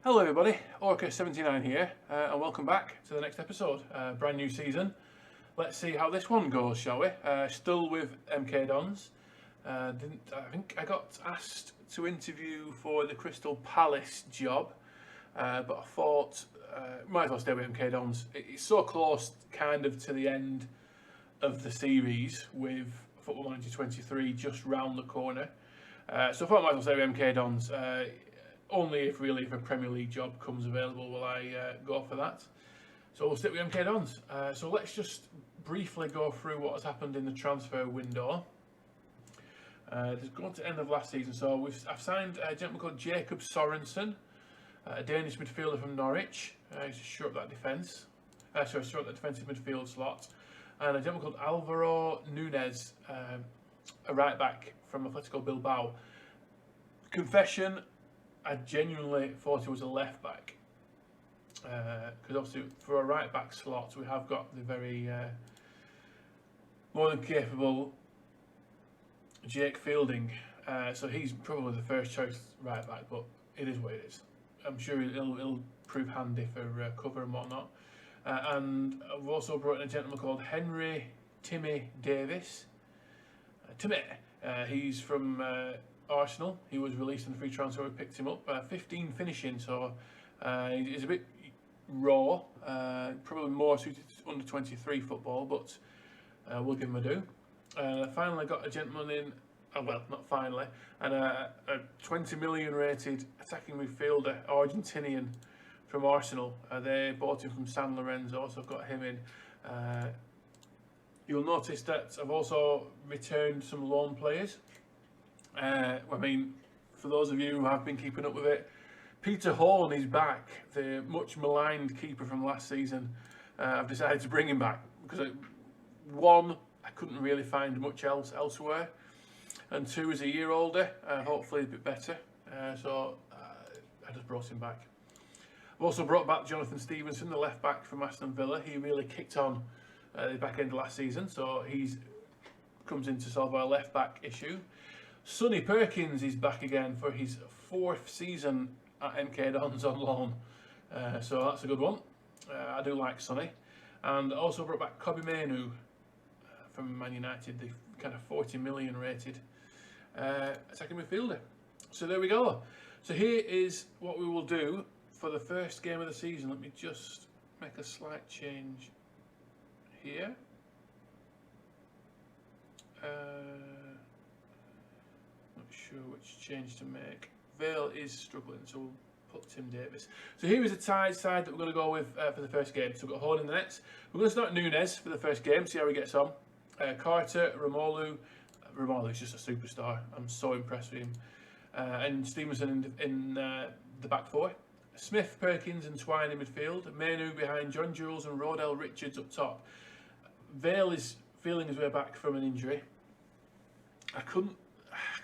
Hello everybody, FM22 here, and welcome back to the next episode. Brand new season. Let's see how this one goes, shall we? Still with MK Dons. I think I got asked to interview for the Crystal Palace job, but I thought might as well stay with MK Dons. It's so close, kind of, to the end of the series with Football Manager 23 just round the corner. So I thought I might as well stay with MK Dons. Only if a Premier League job comes available will I go for that. So we'll stick with MK Dons. So let's just briefly go through what has happened in the transfer window. It's gone to the end of last season. So I've signed a gentleman called Jacob Sorensen, a Danish midfielder from Norwich. He's to shore up that defence. Shore up the defensive midfield slot. And a gentleman called Alvaro Nunes, a right back from Atletico Bilbao. Confession, I genuinely thought he was a left back, because obviously for a right back slot we have got the very more than capable Jake Fielding, so he's probably the first choice right back, but it is what it is. I'm sure it'll prove handy for cover and whatnot. And I've also brought in a gentleman called Timmy Davis. He's from Arsenal. He was released in the free transfer. We picked him up. 15 finishing, so he's a bit raw. Probably more suited to under 23 football, but we'll give him a do. Finally got a gentleman in. Well, not finally, and a 20 million rated attacking midfielder, Argentinian from Arsenal. They bought him from San Lorenzo, so I've got him in. You'll notice that I've also returned some loan players. For those of you who have been keeping up with it, Peter Horn is back, the much maligned keeper from last season. I've decided to bring him back because one, I couldn't really find much else elsewhere, and two, is a year older, hopefully a bit better. So I just brought him back. I've also brought back Jonathan Stevenson, the left back from Aston Villa. He really kicked on the back end of last season, so he comes in to solve our left back issue. Sonny Perkins is back again for his 4th season at MK Dons on loan, so that's a good one. I do like Sonny. And also brought back Kobbie Mainoo from Man United, the kind of 40 million rated attacking midfielder. So there we go. So here is what we will do for the first game of the season. Let me just make a slight change here. Not sure which change to make. Vale is struggling, so we'll put Tim Davis. So here is the side that we're going to go with for the first game. So we've got Horn in the nets. We're going to start Nunes for the first game, see how he gets on. Carter, Romelu. Romolu's just a superstar. I'm so impressed with him. And Stevenson in the back four. Smith, Perkins and Twine in midfield. Mainoo behind John Jules and Rodell Richards up top. Vale is feeling his way back from an injury. I couldn't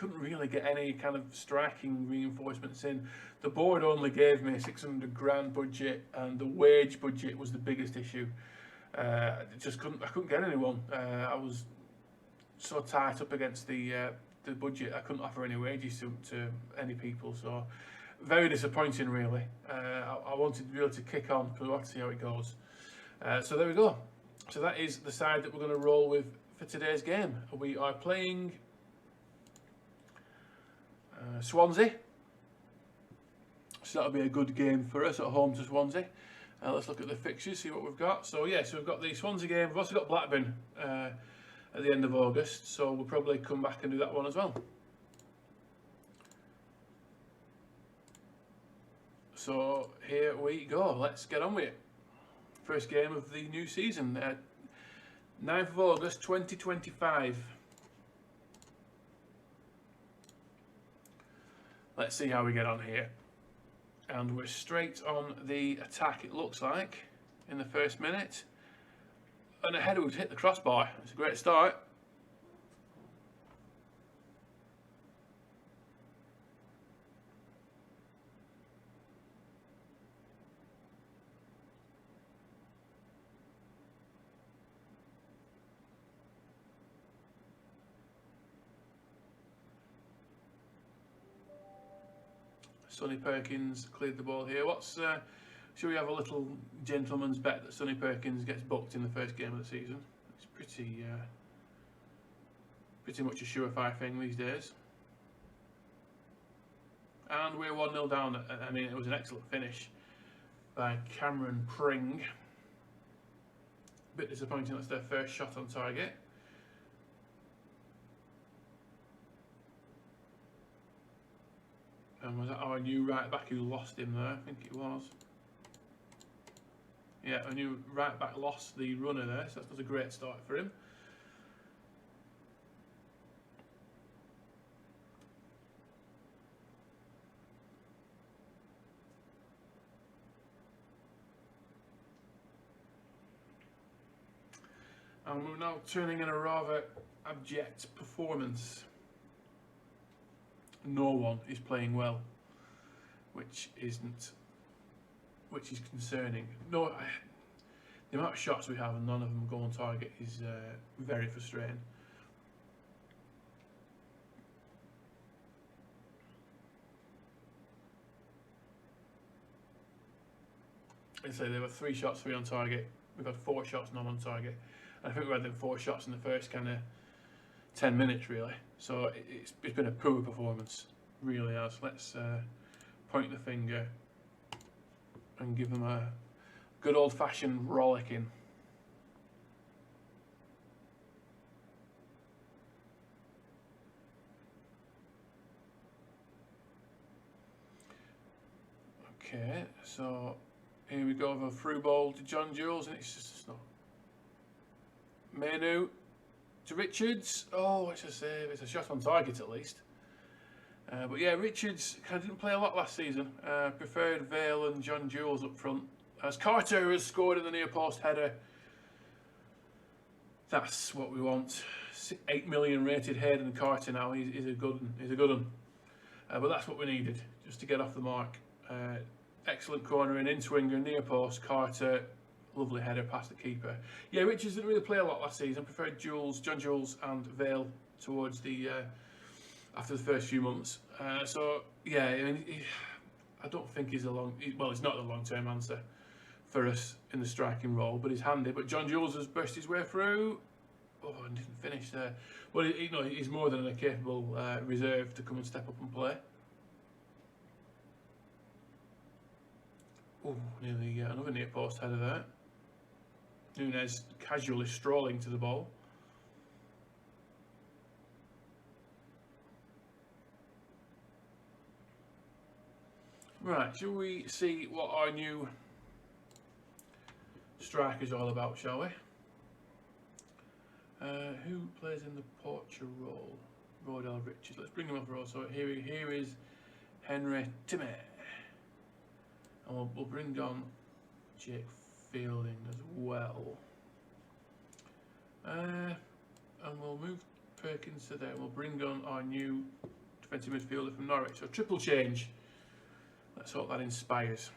really get any kind of striking reinforcements in. The board only gave me 600 grand budget, and the wage budget was the biggest issue. I couldn't get anyone. I was so tight up against the budget. I couldn't offer any wages to any people. So very disappointing, really. I wanted to be able to kick on, but we'll have to see how it goes. So there we go. So that is the side that we're going to roll with for today's game. We are playing Swansea. So that'll be a good game for us at home to Swansea. Let's look at the fixtures, see what we've got. So yeah, so we've got the Swansea game. We've also got Blackburn at the end of August, so we'll probably come back and do that one as well. So here we go. Let's get on with it. First game of the new season, 9th of August 2025. Let's see how we get on here. And we're straight on the attack, it looks like, in the first minute. And a header would hit the crossbar. It's a great start. Sonny Perkins cleared the ball here. Should we have a little gentleman's bet that Sonny Perkins gets booked in the first game of the season? It's pretty much a surefire thing these days. And we're 1-0 down. I mean, it was an excellent finish by Cameron Pring. Bit disappointing, that's their first shot on target. And was that our new right back who lost him there? I think it was. Yeah, our new right back lost the runner there, so that was a great start for him. And we're now turning in a rather abject performance. No one is playing well, which is concerning. No, the amount of shots we have and none of them go on target is very frustrating. I'd say there were 3 shots, 3 on target. We've had 4 shots, none on target. And I think we had them 4 shots in the first kind of 10 minutes, really. So it's been a poor performance, really has. Let's point the finger and give them a good old-fashioned rollicking. Okay, so here we go with a through ball to John Jules, and it's just not. Menu to Richards. Oh, it's a save. It's a shot on target at least. But yeah, Richards kind of didn't play a lot last season. Preferred Vale and John Jules up front. As Carter has scored in the near post header. That's what we want. 8 million rated Hayden Carter now. He's a good one. He's a good one. But that's what we needed just to get off the mark. Excellent corner into winger, near post. Carter, lovely header past the keeper. Yeah, Richards didn't really play a lot last season. Preferred John Jules and Vale towards the after the first few months. So yeah, I mean, I don't think he's he's not the long-term answer for us in the striking role, but he's handy. But John Jules has burst his way through. Oh, and didn't finish there. Well, he's more than a capable reserve to come and step up and play. Oh, nearly another near post header there. Nunez casually strolling to the ball. Right, shall we see what our new striker's all about, shall we? Who plays in the Porcher role? Rodell Richards. Let's bring him up. So here is Henry Timmy. And we'll bring on Jake Fielding as well. And we'll move Perkins to there. We'll bring on our new defensive midfielder from Norwich. So triple change. Let's hope that inspires.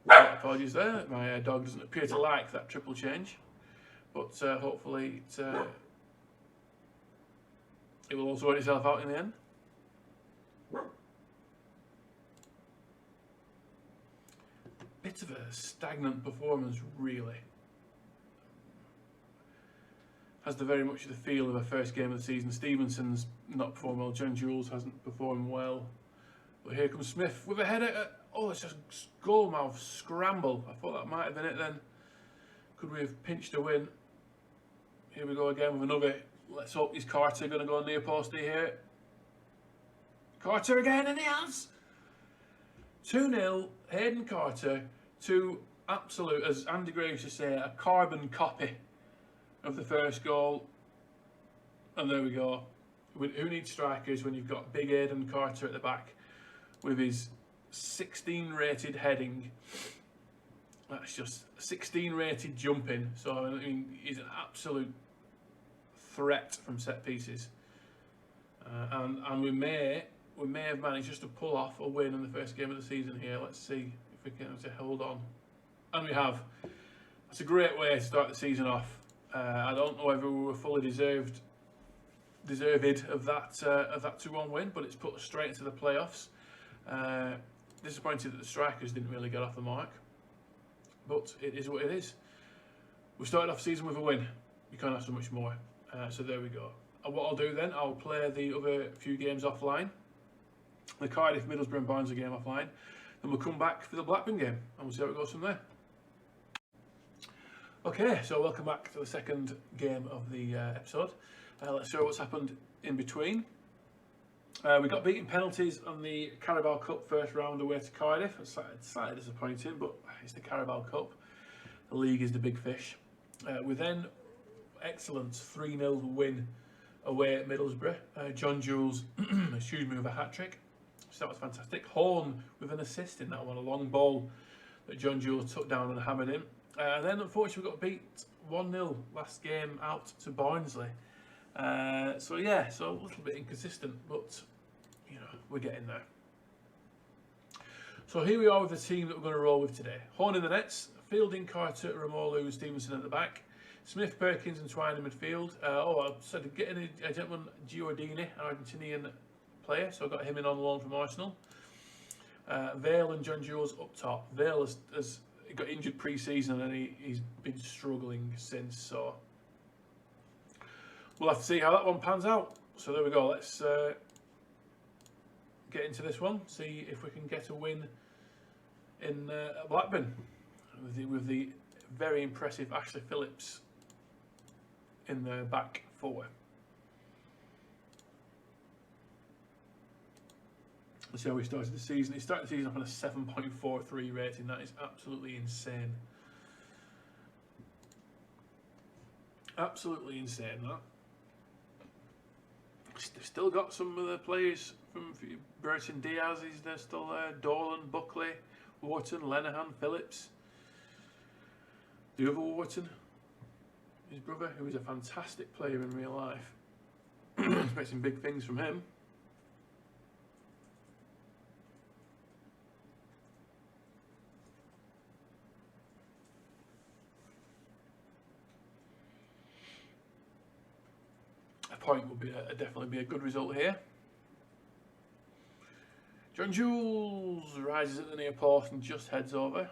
Apologies there. My dog doesn't appear to like that triple change. But hopefully it will all sort itself out in the end. Bit of a stagnant performance, really. Has very much the feel of a first game of the season. Stevenson's not performed well. John Jules hasn't performed well. But here comes Smith with a header. Oh, it's a goalmouth scramble. I thought that might have been it then. Could we have pinched a win? Here we go again with another. Let's hope is Carter going to go near posty here. Carter again, and he has. 2-0, Hayden Carter, to absolute, as Andy Gray used to say, a carbon copy of the first goal. And there we go. Who needs strikers when you've got big Hayden Carter at the back with his 16 rated heading? That's just 16 rated jumping. So I mean, he's an absolute threat from set pieces, and we may have managed just to pull off a win in the first game of the season here. Let's see if we can hold on, and we have. That's a great way to start the season off. I don't know whether we were fully deserved of that 2-1 win, but it's put us straight into the playoffs. Disappointed that the strikers didn't really get off the mark, but it is what it is. We started off the season with a win. You can't have so much more. So there we go. And what I'll do then, I'll play the other few games offline. The Cardiff, Middlesbrough and Barnsley game offline. Then we'll come back for the Blackburn game and we'll see how it goes from there. Okay, so welcome back to the second game of the episode. Let's show what's happened in between. We got beaten penalties on the Carabao Cup first round away to Cardiff. It's slightly disappointing, but it's the Carabao Cup. The league is the big fish. We then, excellent 3-0 win away at Middlesbrough. John Jules, with a hat-trick. So that was fantastic. Horn with an assist in that one, a long ball that John Jules took down and hammered in. And then unfortunately we got beat 1-0 last game out to Barnsley. So a little bit inconsistent, but you know, we're getting there. So here we are with the team that we're going to roll with today. Horn in the nets, Fielding, Carter, Romolu, Stevenson at the back, Smith, Perkins and Twine in midfield. I said getting a gentleman, Giordini, an Argentinian player, so I got him in on loan from Arsenal. Vale and John Jules up top. Vale has got injured pre-season and he's been struggling since, so we'll have to see how that one pans out. So there we go, let's get into this one, see if we can get a win in Blackburn with the very impressive Ashley Phillips in the back four. Let's see how we started the season. He started the season off on a 7.43 rating. That is absolutely insane. Absolutely insane, that. They've still got some of the players from Burton Diaz, they're still there. Dolan, Buckley, Wharton, Lenihan, Phillips. The other Wharton, his brother, who is a fantastic player in real life. Expecting big things from him. A point would be definitely be a good result here. John Jules rises at the near post and just heads over.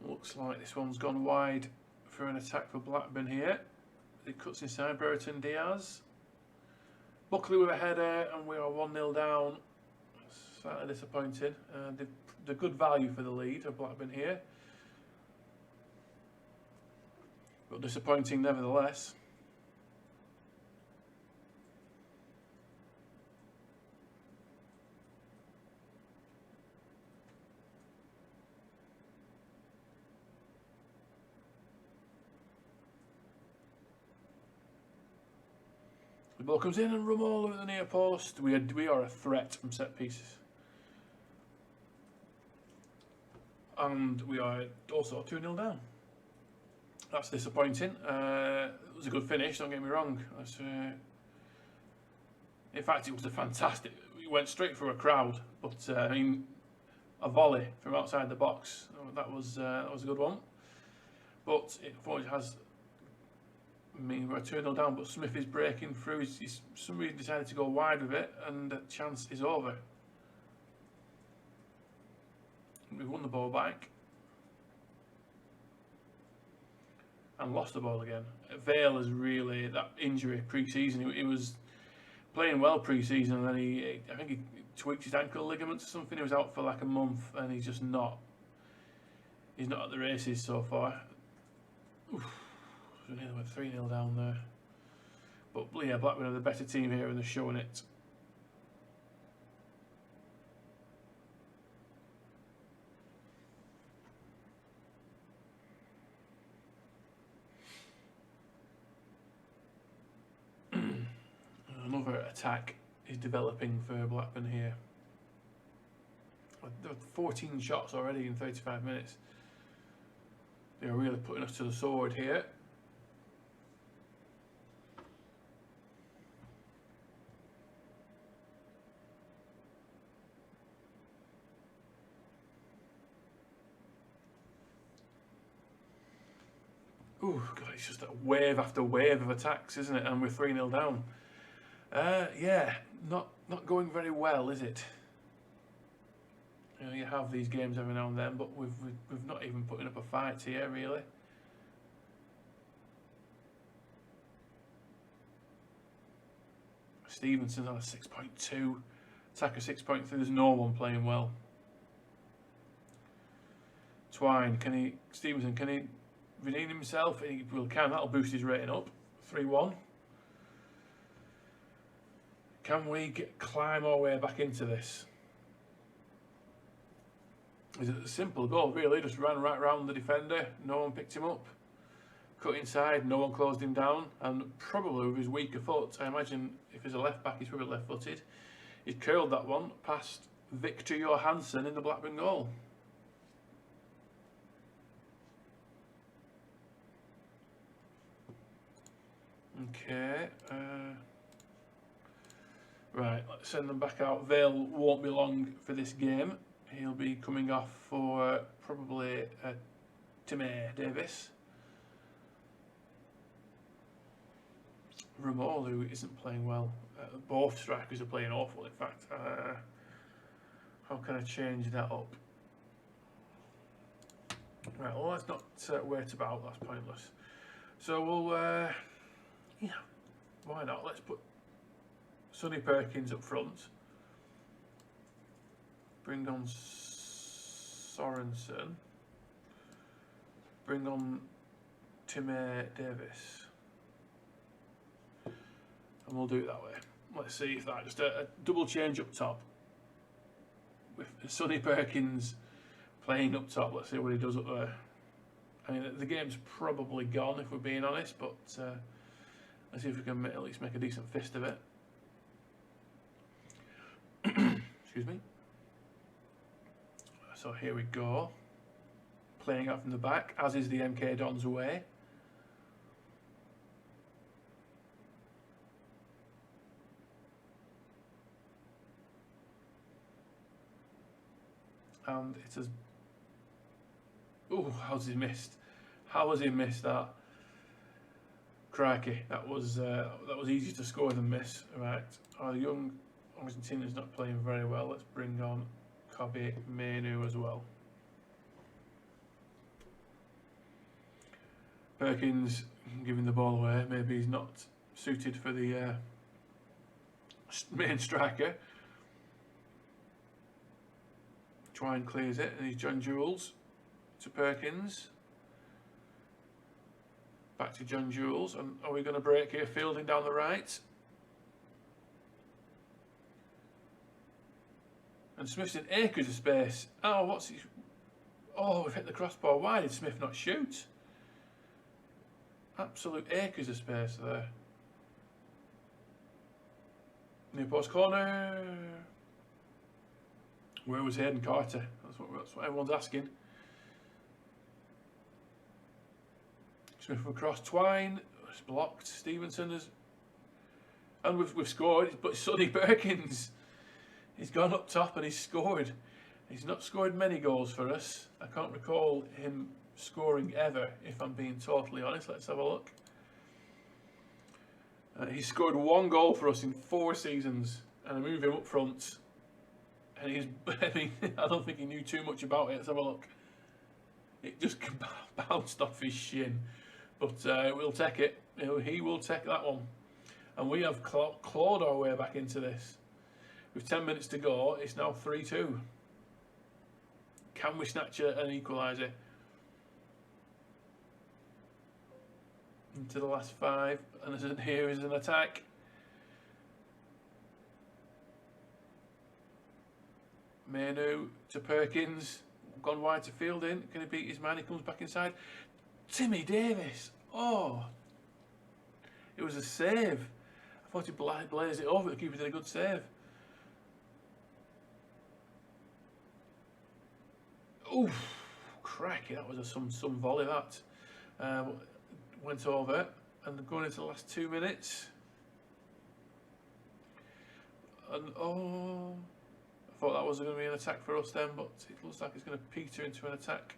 Looks like this one's gone wide for an attack for Blackburn here. It cuts inside Brereton Diaz. Buckley with a header and we are 1-0 down. Slightly disappointing. The good value for the lead of Blackburn here. But disappointing nevertheless. The ball comes in and Romolu at the near post. We are a threat from set pieces. And we are also 2-0 down. That's disappointing. It was a good finish, don't get me wrong. In fact, it was a fantastic... We went straight through a crowd, but I mean, a volley from outside the box. That was a good one. But it unfortunately has... I mean, we're 2-0 down, but Smith is breaking through. He's for some reason decided to go wide with it, and the chance is over. We've won the ball back. And lost the ball again. Vale is really, that injury pre-season, he was playing well pre-season, and then I think he tweaked his ankle ligaments or something. He was out for like a month, and he's just not, he's not at the races so far. Oof. We nearly went 3-0 down there. But yeah, Blackburn are the better team here and they're showing it. Another attack is developing for Blackburn here. 14 shots already in 35 minutes. They're really putting us to the sword here. Ooh, God, it's just a wave after wave of attacks, isn't it? And we're 3-0 down. Yeah, not going very well, is it? You know, you have these games every now and then, but we've not even putting up a fight here, really. Stevenson's on a 6.2, attacker 6.3. There's no one playing well. Twine, Stevenson, can he redeem himself? He will can. That'll boost his rating up. 3-1. Can we climb our way back into this? Is it a simple goal, really? Just ran right round the defender. No one picked him up. Cut inside. No one closed him down. And probably with his weaker foot, I imagine if he's a left back, he's probably left-footed. He curled that one past Victor Johansson in the Blackburn goal. Okay. Right, let's send them back out. Vale won't be long for this game. He'll be coming off for probably Timmy Davis. Romolu isn't playing well. Both strikers are playing awful, in fact. How can I change that up? Right, well, let's not wait about. That's pointless. So we'll, yeah, why not? Let's put Sonny Perkins up front. Bring on Sorensen. Bring on Timmy Davis. And we'll do it that way. Let's see if that, just a double change up top. With Sonny Perkins playing up top, let's see what he does up there. I mean, the game's probably gone if we're being honest, but let's see if we can at least make a decent fist of it. Excuse me. So here we go. Playing out from the back, as is the MK Dons away. And it has. Oh, how's he missed? How has he missed that? Crikey, that was easy to score than miss. Right, our young Argentina's not playing very well. Let's bring on Kobe Manu as well. Perkins giving the ball away. Maybe he's not suited for the main striker. Twine clears it, and he's John Jules to Perkins. Back to John Jules, and are we going to break here? Fielding down the right. And Smith's in acres of space. Oh, what's he? Oh, we've hit the crossbar. Why did Smith not shoot? Absolute acres of space there. Near post corner. Where was Hayden Carter? That's what everyone's asking. Smith across. Twine. It's blocked. Stevenson is. And we've scored. But Sonny Perkins. He's gone up top and he's scored. He's not scored many goals for us. I can't recall him scoring ever, if I'm being totally honest. Let's have a look. He's scored 1 goal for us in 4 seasons, and I move him up front. And he's, I mean, I don't think he knew too much about it. Let's have a look. It just bounced off his shin, but we'll take it. He will take that one, and we have clawed our way back into this. With 10 minutes to go, it's now 3-2. Can we snatch an equaliser? Into the last 5, and here is an attack. Manu to Perkins, gone wide to Fielding. Can he beat his man? He comes back inside. Timmy Davis. Oh, it was a save. I thought he blazed it over. The keeper did a good save. Oof, cracky, that was some volley that. Went over, and going into the last 2 minutes. And oh, I thought that was going to be an attack for us then, but it looks like it's going to peter into an attack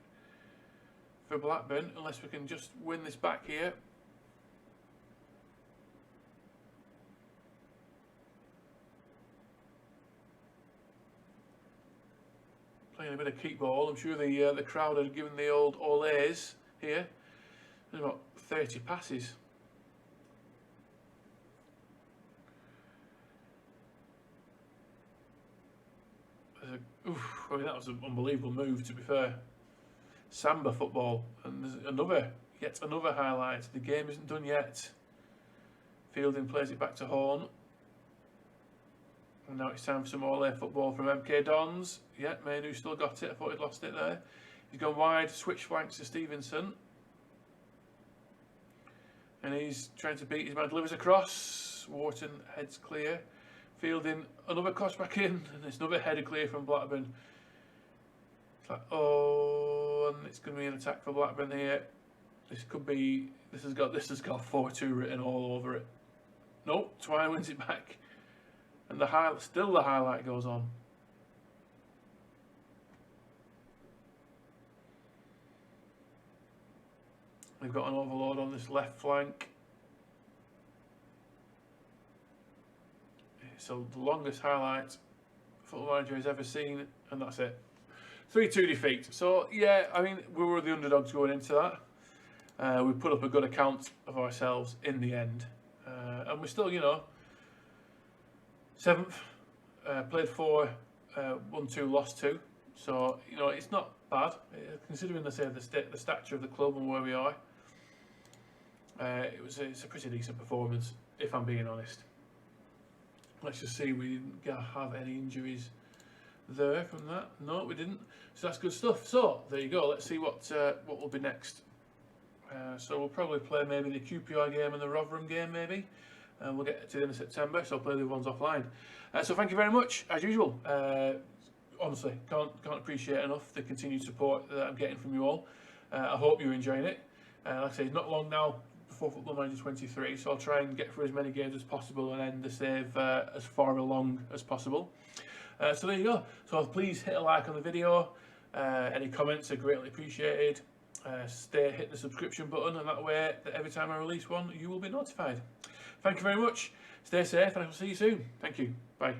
for Blackburn, unless we can just win this back here. Playing a bit of keep ball. I'm sure the crowd are giving the old olays here. There's about 30 passes. I mean, that was an unbelievable move, to be fair. Samba football, and there's yet another highlight. The game isn't done yet. Fielding plays it back to Horn. And now it's time for some Ole football from MK Dons. Yeah, Manu still got it. I thought he'd lost it there. He's gone wide, switch flanks to Stevenson. And he's trying to beat his man, delivers across. Wharton heads clear. Fielding, another cross back in, and it's another header clear from Blackburn. It's like, oh, and it's going to be an attack for Blackburn here. This has got 4-2 written all over it. Nope, Twine wins it back. And still the highlight goes on. We've got an overload on this left flank. So the longest highlight Football Manager has ever seen, and that's it. 3-2 defeat. So yeah, I mean, we were the underdogs going into that. We put up a good account of ourselves in the end, and we're still, you know, 7th. Played 4, won 2, lost 2. So you know, it's not bad considering the stature of the club and where we are. It's a pretty decent performance, if I'm being honest. Let's just see, we didn't have any injuries there from that. No, we didn't. So that's good stuff. So there you go. Let's see what will be next. So we'll probably play maybe the QPR game and the Rotherham game maybe. And we'll get to the end of September, so I'll play the ones offline. So thank you very much, as usual. Honestly, can't appreciate enough the continued support that I'm getting from you all. I hope you're enjoying it. Like I say, it's not long now before Football Manager 23, so I'll try and get through as many games as possible and end the save as far along as possible. So there you go. So please hit a like on the video. Any comments are greatly appreciated. Hit the subscription button, and that way, every time I release one, you will be notified. Thank you very much. Stay safe, and I will see you soon. Thank you. Bye.